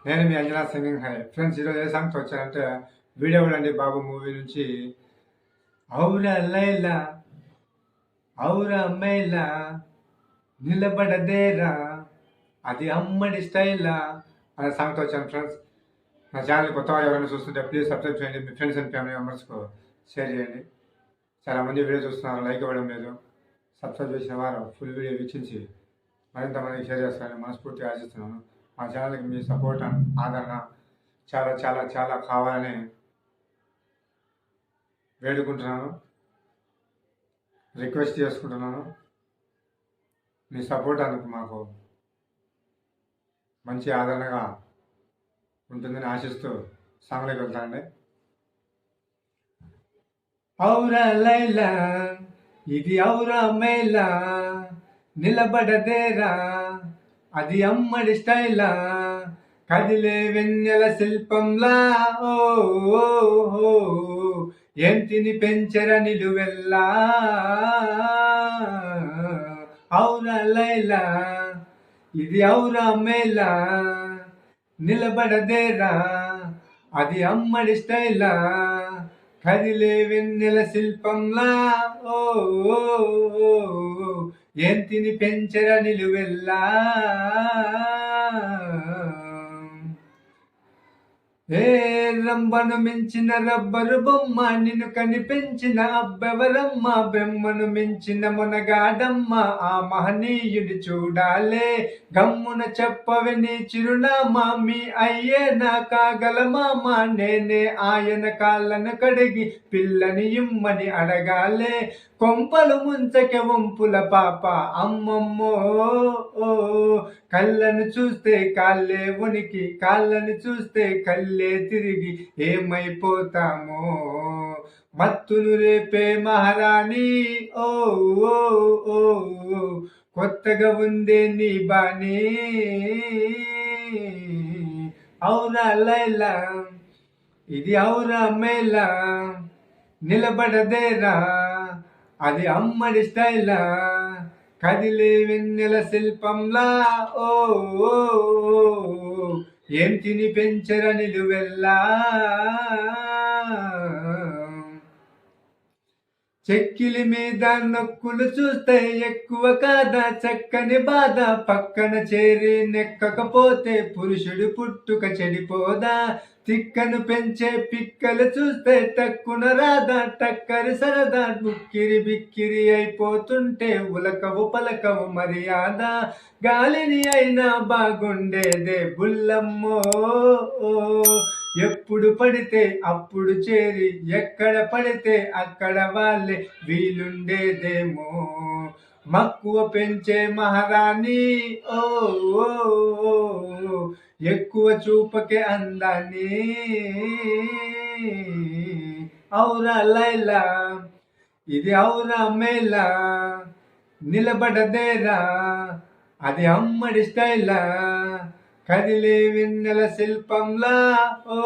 నేను మీ Anjana singing hi friends. ఈరోజు ఏ సాంగ్తో వచ్చానంటే వీడియో అండి బాబు మూవీ నుంచి ఔరా లైలా ఔరా మేలా నిలబడదేరా అది అమ్మడి స్టైలా అనే సాంగ్తో వచ్చాను ఫ్రెండ్స్. నా ఛానల్ కొత్తగా ఎవరైనా చూస్తుంటే ప్లీజ్ సబ్స్క్రైబ్ చేయండి. మీ ఫ్రెండ్స్ అండ్ ఫ్యామిలీ మెంబర్స్కు షేర్ చేయండి. చాలామంది వీడియో చూస్తున్నారు, లైక్ ఇవ్వడం లేదు. సబ్స్క్రైబ్ చేసిన వారు ఫుల్ వీడియో వీక్షించి మరింత మందికి షేర్ చేస్తారని మనస్ఫూర్తిగా ఆశిస్తున్నాను. మా ఛానల్కి మీ సపోర్ట్ అండ్ ఆదరణ చాలా చాలా చాలా కావాలని వేడుకుంటున్నాను, రిక్వెస్ట్ చేసుకుంటున్నాను. మీ సపోర్ట్ అందుకు మాకు మంచి ఆదరణగా ఉంటుందని ఆశిస్తూ సాంగ్లోకి వెళ్తానండి. ఔరా లైలా ఇది ఔరా మేలా నిలబడదేరా అది అమ్మడి స్టైలా కదిలే వెన్నెల శిల్పంలా ఓ ఎంతిని పెంచర నిలువెల్లా ఔరా లైలా ఇది ఔరా మేలా నిలబడదేరా అది అమ్మడి స్టైలా కదిలే వెన్నెల శిల్పంలా ఓ ఎంతిని పెంచర నిలువెల్లా ఏ రంబను మించిన రబ్బరు బొమ్మ నిన్ను కనిపించిన అబ్బెవరమ్మ బ్రహ్మను మించిన మునగాడమ్మ ఆ మహనీయుడి చూడాలే గమ్మున చెప్పవే నీ చిరునామా మీ అయ్యే నా కాగలమామ నేనే ఆయన కాళ్ళను కడిగి పిల్లని ఇమ్మని అడగాలే కొంపలు ముంచకే వంపుల పాప అమ్మమ్మో కళ్ళను చూస్తే కాళ్ళే ఉనికి కాళ్ళను చూస్తే కళ్ళే తిరిగి ఏమైపోతామో మత్తును రేపే మహారాణి ఓ కొత్తగా ఉందే నీ బాణి ఔరా లైలా ఇది ఔరా మేలా నిలబడదేరా అది అమ్మడి స్టైలా కదిలే వెన్నెల శిల్పంలా ఓ ఏం తిని పెంచర నిలువెల్లా చెక్కిలి మీద నొక్కులు చూస్తే ఎక్కువ కాదా చక్కని బాధ పక్కన చేరి నెక్కకపోతే పురుషుడు పుట్టుక చెడిపోదా తిక్కను పెంచే పిక్కలు చూస్తే టక్కున రాదా టక్కరి సరదా ముక్కిరి బిక్కిరి అయిపోతుంటే ఉలకవు పలకవు మర్యాద గాలిని అయినా బాగుండేదే బుల్లమ్మో ఎప్పుడు పడితే అప్పుడు చేరి ఎక్కడ పడితే అక్కడ వాళ్ళే వీలుండేదేమో మక్కువ పెంచే మహారాణి ఓ ఎక్కువ చూపకే అందాన్ని ఔరా లైలా ఇది ఔరా మేలా నిలబడదేరా అది అమ్మడి స్టైలా కదిలే వెన్నెల శిల్పంలా ఓ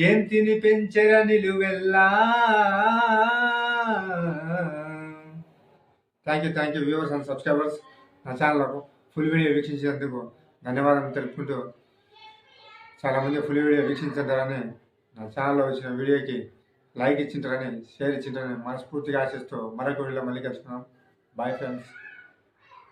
ఏం తిని పెంచర నిలువెల్లా. Thank you viewers and subscribers. నా ఛానల్కు ఫుల్ వీడియో వీక్షించినందుకు ధన్యవాదాలు తెలుపుకుంటూ చాలామంది ఫుల్ వీడియో వీక్షించారని నా ఛానల్లో వచ్చిన వీడియోకి లైక్ ఇచ్చింటారని షేర్ ఇచ్చింటారని మనస్ఫూర్తిగా ఆశిస్తూ మరొక వీడియోలో మళ్ళీ కలుసుకున్నాం. Bye friends.